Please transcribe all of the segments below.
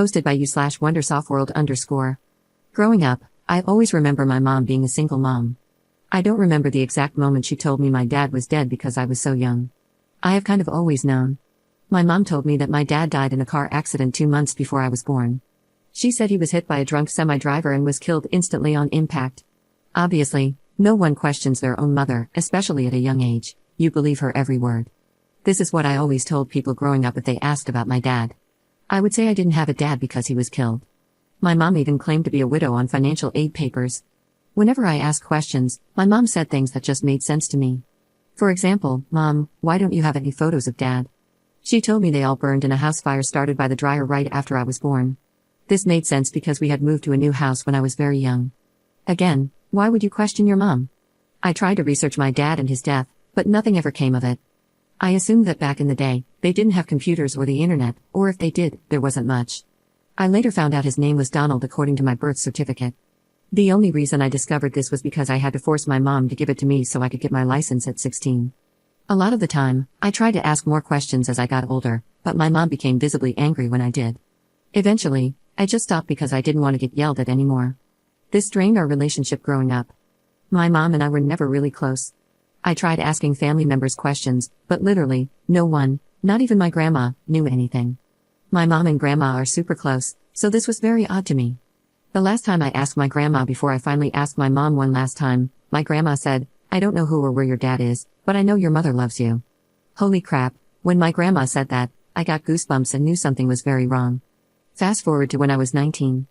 Hosted by you/wondersoftworld_. Growing up, I always remember my mom being a single mom. I don't remember the exact moment she told me my dad was dead because I was so young. I have kind of always known. My mom told me that my dad died in a car accident 2 months before I was born. She said he was hit by a drunk semi-driver and was killed instantly on impact. Obviously, no one questions their own mother, especially at a young age. You believe her every word. This is what I always told people growing up if they asked about my dad. I would say I didn't have a dad because he was killed. My mom even claimed to be a widow on financial aid papers. Whenever I asked questions, my mom said things that just made sense to me. For example, "Mom, why don't you have any photos of Dad?" She told me they all burned in a house fire started by the dryer right after I was born. This made sense because we had moved to a new house when I was very young. Again, why would you question your mom? I tried to research my dad and his death, but nothing ever came of it. I assumed that back in the day, they didn't have computers or the internet, or if they did, there wasn't much. I later found out his name was Donald according to my birth certificate. The only reason I discovered this was because I had to force my mom to give it to me so I could get my license at 16. A lot of the time, I tried to ask more questions as I got older, but my mom became visibly angry when I did. Eventually, I just stopped because I didn't want to get yelled at anymore. This drained our relationship growing up. My mom and I were never really close. I tried asking family members questions, but literally, no one, not even my grandma, knew anything. My mom and grandma are super close, so this was very odd to me. The last time I asked my grandma before I finally asked my mom one last time, my grandma said, "I don't know who or where your dad is, but I know your mother loves you." Holy crap, when my grandma said that, I got goosebumps and knew something was very wrong. Fast forward to when I was 19.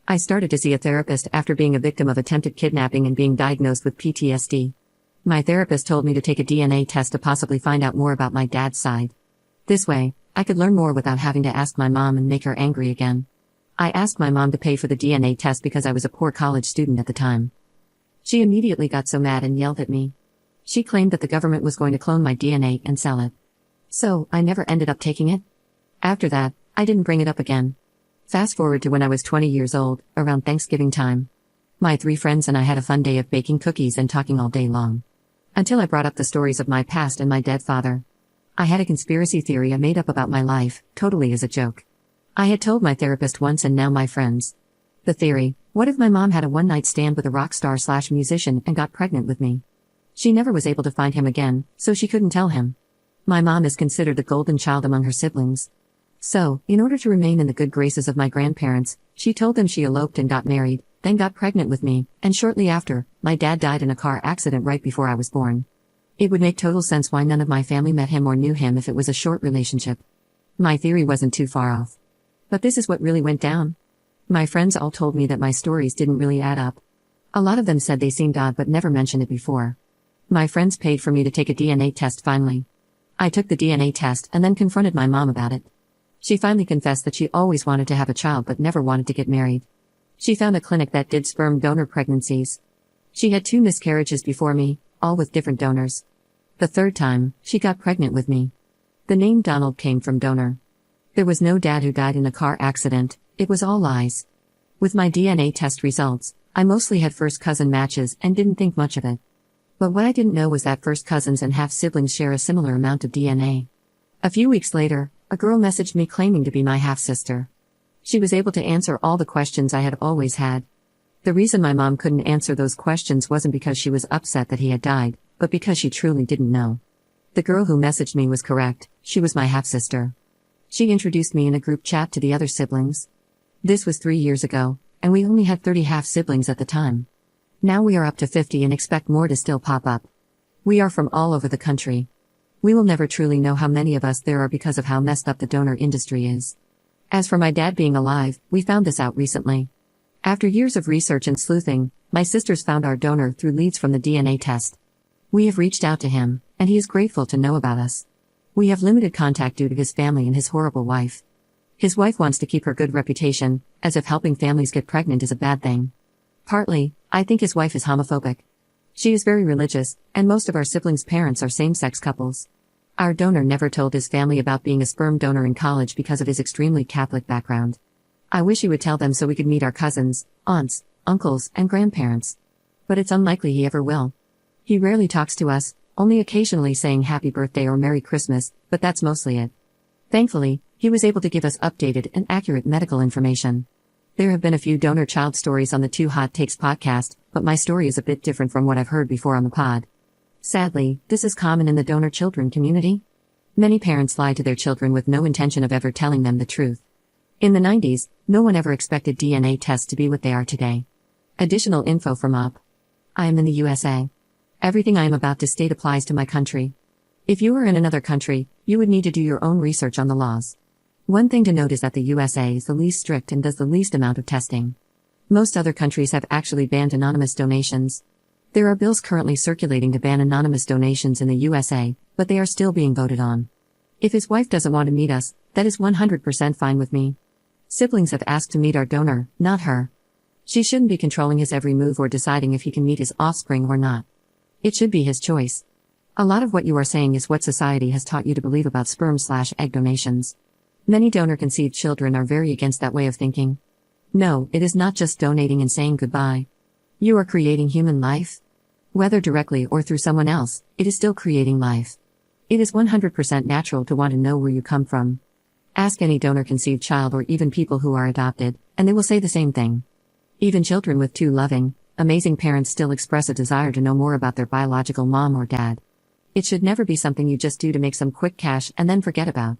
I started to see a therapist after being a victim of attempted kidnapping and being diagnosed with PTSD. My therapist told me to take a DNA test to possibly find out more about my dad's side. This way, I could learn more without having to ask my mom and make her angry again. I asked my mom to pay for the DNA test because I was a poor college student at the time. She immediately got so mad and yelled at me. She claimed that the government was going to clone my DNA and sell it. So, I never ended up taking it. After that, I didn't bring it up again. Fast forward to when I was 20 years old, around Thanksgiving time. My 3 friends and I had a fun day of baking cookies and talking all day long. Until I brought up the stories of my past and my dead father. I had a conspiracy theory I made up about my life, totally as a joke. I had told my therapist once and now my friends. The theory: what if my mom had a one-night stand with a rock star/musician and got pregnant with me? She never was able to find him again, so she couldn't tell him. My mom is considered the golden child among her siblings. So, in order to remain in the good graces of my grandparents, she told them she eloped and got married, then got pregnant with me, and shortly after, my dad died in a car accident right before I was born. It would make total sense why none of my family met him or knew him if it was a short relationship. My theory wasn't too far off. But this is what really went down. My friends all told me that my stories didn't really add up. A lot of them said they seemed odd but never mentioned it before. My friends paid for me to take a DNA test finally. I took the DNA test and then confronted my mom about it. She finally confessed that she always wanted to have a child but never wanted to get married. She found a clinic that did sperm donor pregnancies. She had 2 miscarriages before me, all with different donors. The 3rd time, she got pregnant with me. The name Donald came from donor. There was no dad who died in a car accident, it was all lies. With my DNA test results, I mostly had first cousin matches and didn't think much of it. But what I didn't know was that first cousins and half-siblings share a similar amount of DNA. A few weeks later, a girl messaged me claiming to be my half-sister. She was able to answer all the questions I had always had. The reason my mom couldn't answer those questions wasn't because she was upset that he had died, but because she truly didn't know. The girl who messaged me was correct, she was my half-sister. She introduced me in a group chat to the other siblings. This was 3 years ago, and we only had 30 half-siblings at the time. Now we are up to 50 and expect more to still pop up. We are from all over the country. We will never truly know how many of us there are because of how messed up the donor industry is. As for my dad being alive, we found this out recently. After years of research and sleuthing, my sisters found our donor through leads from the DNA test. We have reached out to him, and he is grateful to know about us. We have limited contact due to his family and his horrible wife. His wife wants to keep her good reputation, as if helping families get pregnant is a bad thing. Partly, I think his wife is homophobic. She is very religious, and most of our siblings' parents are same-sex couples. Our donor never told his family about being a sperm donor in college because of his extremely Catholic background. I wish he would tell them so we could meet our cousins, aunts, uncles, and grandparents. But it's unlikely he ever will. He rarely talks to us, only occasionally saying happy birthday or Merry Christmas, but that's mostly it. Thankfully, He was able to give us updated and accurate medical information. There have been a few donor child stories on the Two Hot Takes podcast, but my story is a bit different from what I've heard before on the pod. Sadly, this is common in the donor children community. Many parents lie to their children with no intention of ever telling them the truth. In the 90s, no one ever expected DNA tests to be what they are today. Additional info from UP. I am in the USA. Everything I am about to state applies to my country. If you were in another country, you would need to do your own research on the laws. One thing to note is that the USA is the least strict and does the least amount of testing. Most other countries have actually banned anonymous donations. There are bills currently circulating to ban anonymous donations in the USA, but they are still being voted on. If his wife doesn't want to meet us, that is 100% fine with me. Siblings have asked to meet our donor, not her. She shouldn't be controlling his every move or deciding if he can meet his offspring or not. It should be his choice. A lot of what you are saying is what society has taught you to believe about sperm/egg donations. Many donor-conceived children are very against that way of thinking. No, it is not just donating and saying goodbye. You are creating human life. Whether directly or through someone else, it is still creating life. It is 100% natural to want to know where you come from. Ask any donor-conceived child or even people who are adopted, and they will say the same thing. Even children with two loving, amazing parents still express a desire to know more about their biological mom or dad. It should never be something you just do to make some quick cash and then forget about.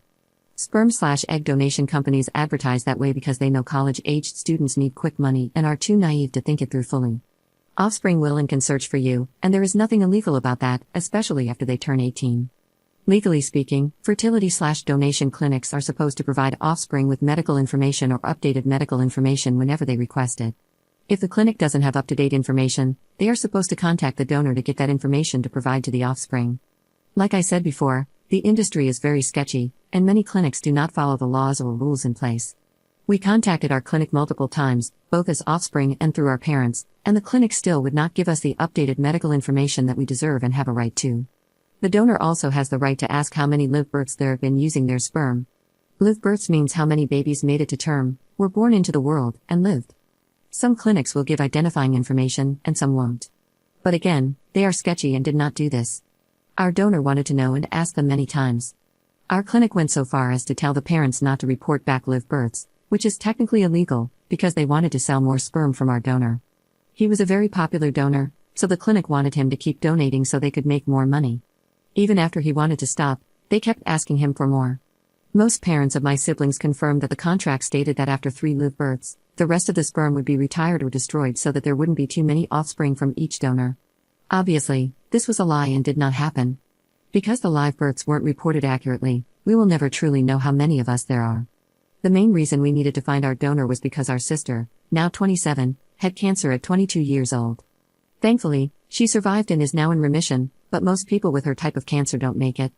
Sperm/egg donation companies advertise that way because they know college-aged students need quick money and are too naive to think it through fully. Offspring will and can search for you, and there is nothing illegal about that, especially after they turn 18. Legally speaking, fertility/donation clinics are supposed to provide offspring with medical information or updated medical information whenever they request it. If the clinic doesn't have up-to-date information, they are supposed to contact the donor to get that information to provide to the offspring. Like I said before, the industry is very sketchy, and many clinics do not follow the laws or rules in place. We contacted our clinic multiple times, both as offspring and through our parents, and the clinic still would not give us the updated medical information that we deserve and have a right to. The donor also has the right to ask how many live births there have been using their sperm. Live births means how many babies made it to term, were born into the world, and lived. Some clinics will give identifying information, and some won't. But again, they are sketchy and did not do this. Our donor wanted to know and asked them many times. Our clinic went so far as to tell the parents not to report back live births, which is technically illegal, because they wanted to sell more sperm from our donor. He was a very popular donor, so the clinic wanted him to keep donating so they could make more money. Even after he wanted to stop, they kept asking him for more. Most parents of my siblings confirmed that the contract stated that after 3 live births, the rest of the sperm would be retired or destroyed so that there wouldn't be too many offspring from each donor. Obviously, this was a lie and did not happen. Because the live births weren't reported accurately, we will never truly know how many of us there are. The main reason we needed to find our donor was because our sister, now 27, had cancer at 22 years old. Thankfully, she survived and is now in remission, but most people with her type of cancer don't make it.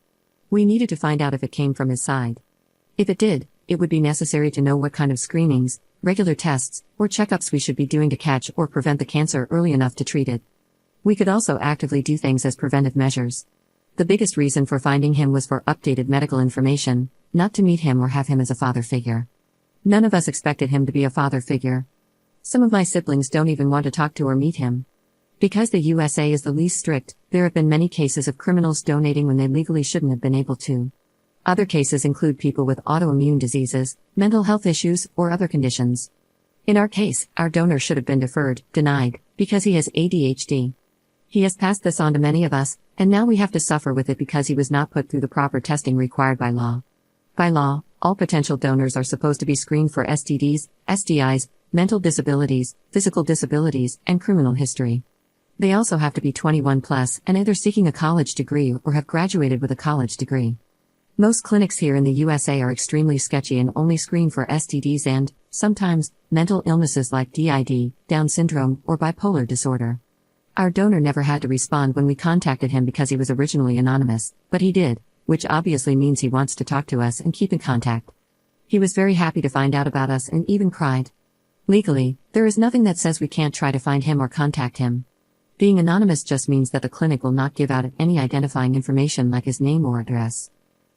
We needed to find out if it came from his side. If it did, it would be necessary to know what kind of screenings, regular tests, or checkups we should be doing to catch or prevent the cancer early enough to treat it. We could also actively do things as preventive measures. The biggest reason for finding him was for updated medical information, not to meet him or have him as a father figure. None of us expected him to be a father figure. Some of my siblings don't even want to talk to or meet him. Because the USA is the least strict, there have been many cases of criminals donating when they legally shouldn't have been able to. Other cases include people with autoimmune diseases, mental health issues, or other conditions. In our case, our donor should have been denied, because he has ADHD. He has passed this on to many of us, and now we have to suffer with it because he was not put through the proper testing required by law. By law, all potential donors are supposed to be screened for STDs, STIs, mental disabilities, physical disabilities, and criminal history. They also have to be 21 plus and either seeking a college degree or have graduated with a college degree. Most clinics here in the USA are extremely sketchy and only screen for STDs and, sometimes, mental illnesses like DID, Down syndrome, or bipolar disorder. Our donor never had to respond when we contacted him because he was originally anonymous, but he did, which obviously means he wants to talk to us and keep in contact. He was very happy to find out about us and even cried. Legally, there is nothing that says we can't try to find him or contact him. Being anonymous just means that the clinic will not give out any identifying information like his name or address.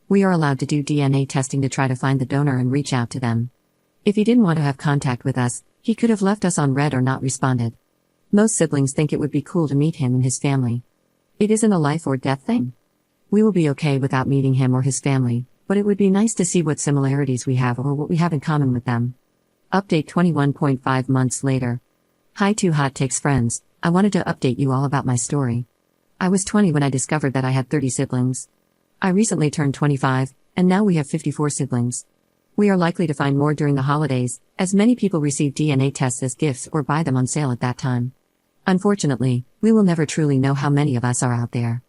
We are allowed to do DNA testing to try to find the donor and reach out to them. If he didn't want to have contact with us, he could have left us on red or not responded. Most siblings think it would be cool to meet him and his family. It isn't a life or death thing. We will be okay without meeting him or his family, but it would be nice to see what similarities we have or what we have in common with them. Update 21.5 months later. Hi to Hot Takes friends, I wanted to update you all about my story. I was 20 when I discovered that I had 30 siblings. I recently turned 25, and now we have 54 siblings. We are likely to find more during the holidays, as many people receive DNA tests as gifts or buy them on sale at that time. Unfortunately, we will never truly know how many of us are out there.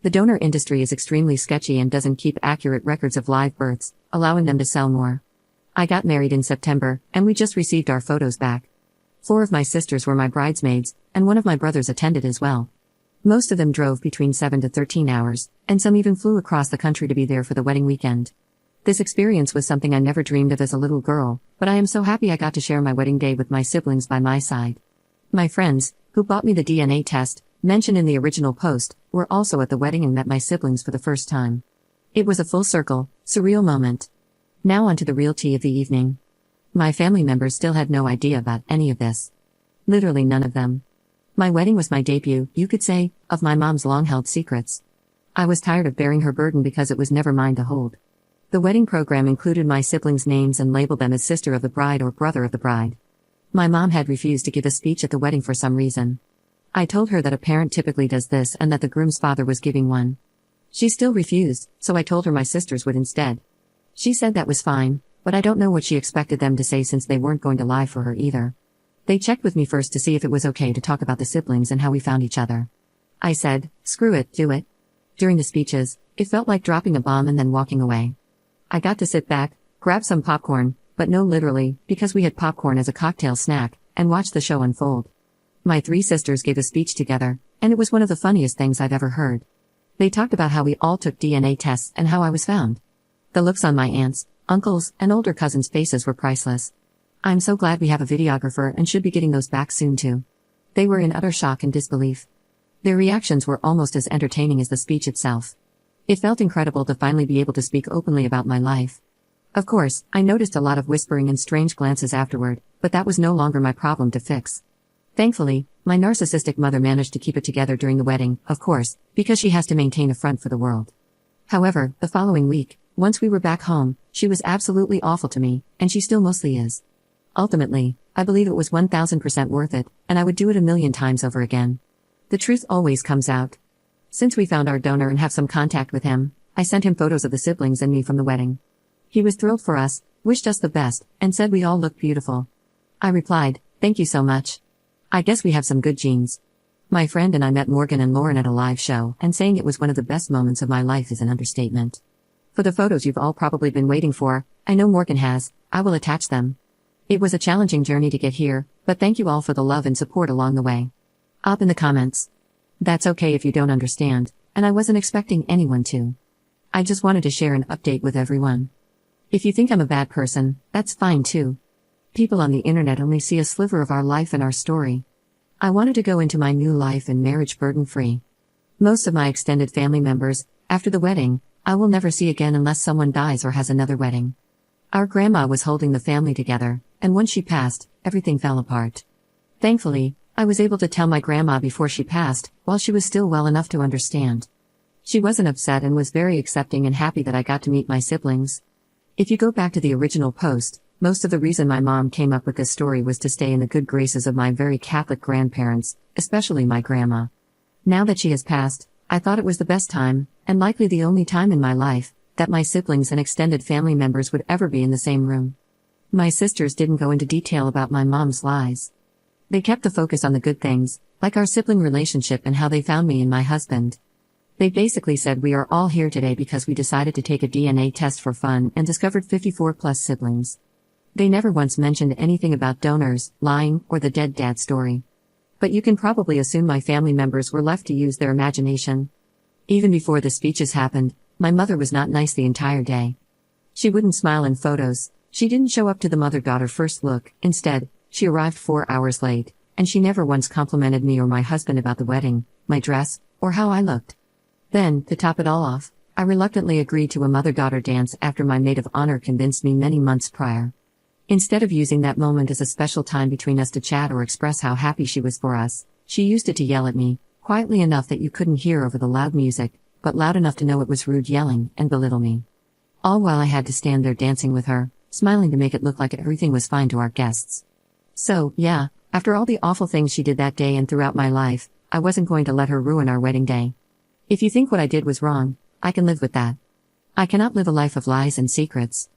The donor industry is extremely sketchy and doesn't keep accurate records of live births, allowing them to sell more. I got married in September, and we just received our photos back. 4 of my sisters were my bridesmaids, and one of my brothers attended as well. Most of them drove between 7 to 13 hours, and some even flew across the country to be there for the wedding weekend. This experience was something I never dreamed of as a little girl, but I am so happy I got to share my wedding day with my siblings by my side. My friends, who bought me the DNA test, mentioned in the original post, were also at the wedding and met my siblings for the first time. It was a full circle, surreal moment. Now on to the real tea of the evening. My family members still had no idea about any of this. Literally none of them. My wedding was my debut, you could say, of my mom's long-held secrets. I was tired of bearing her burden because it was never mine to hold. The wedding program included my siblings' names and labeled them as sister of the bride or brother of the bride. My mom had refused to give a speech at the wedding for some reason. I told her that a parent typically does this and that the groom's father was giving one. She still refused, so I told her my sisters would instead. She said that was fine, but I don't know what she expected them to say since they weren't going to lie for her either. They checked with me first to see if it was okay to talk about the siblings and how we found each other. I said, screw it, do it. During the speeches, it felt like dropping a bomb and then walking away. I got to sit back, grab some popcorn, but no literally, because we had popcorn as a cocktail snack, and watch the show unfold. My 3 sisters gave a speech together, and it was one of the funniest things I've ever heard. They talked about how we all took DNA tests and how I was found. The looks on my aunts, uncles, and older cousins' faces were priceless. I'm so glad we have a videographer and should be getting those back soon too. They were in utter shock and disbelief. Their reactions were almost as entertaining as the speech itself. It felt incredible to finally be able to speak openly about my life. Of course, I noticed a lot of whispering and strange glances afterward, but that was no longer my problem to fix. Thankfully, my narcissistic mother managed to keep it together during the wedding, of course, because she has to maintain a front for the world. However, the following week, once we were back home, she was absolutely awful to me, and she still mostly is. Ultimately, I believe it was 1000% worth it, and I would do it a million times over again. The truth always comes out. Since we found our donor and have some contact with him, I sent him photos of the siblings and me from the wedding. He was thrilled for us, wished us the best, and said we all looked beautiful. I replied, thank you so much. I guess we have some good genes. My friend and I met Morgan and Lauren at a live show, and saying it was one of the best moments of my life is an understatement. For the photos you've all probably been waiting for, I know Morgan has, I will attach them. It was a challenging journey to get here, but thank you all for the love and support along the way. Up in the comments. That's okay if you don't understand, and I wasn't expecting anyone to. I just wanted to share an update with everyone. If you think I'm a bad person, that's fine too. People on the internet only see a sliver of our life and our story. I wanted to go into my new life and marriage burden-free. Most of my extended family members, after the wedding, I will never see again unless someone dies or has another wedding. Our grandma was holding the family together, and once she passed, everything fell apart. Thankfully, I was able to tell my grandma before she passed, while she was still well enough to understand. She wasn't upset and was very accepting and happy that I got to meet my siblings. If you go back to the original post, most of the reason my mom came up with this story was to stay in the good graces of my very Catholic grandparents, especially my grandma. Now that she has passed, I thought it was the best time, and likely the only time in my life, that my siblings and extended family members would ever be in the same room. My sisters didn't go into detail about my mom's lies. They kept the focus on the good things, like our sibling relationship and how they found me and my husband. They basically said we are all here today because we decided to take a DNA test for fun and discovered 54 plus siblings. They never once mentioned anything about donors, lying, or the dead dad story. But you can probably assume my family members were left to use their imagination. Even before the speeches happened, my mother was not nice the entire day. She wouldn't smile in photos, she didn't show up to the mother-daughter first look, instead, she arrived 4 hours late, and she never once complimented me or my husband about the wedding, my dress, or how I looked. Then, to top it all off, I reluctantly agreed to a mother-daughter dance after my maid of honor convinced me many months prior. Instead of using that moment as a special time between us to chat or express how happy she was for us, she used it to yell at me, quietly enough that you couldn't hear over the loud music, but loud enough to know it was rude yelling, and belittle me. All while I had to stand there dancing with her, smiling to make it look like everything was fine to our guests. So, yeah, after all the awful things she did that day and throughout my life, I wasn't going to let her ruin our wedding day. If you think what I did was wrong, I can live with that. I cannot live a life of lies and secrets.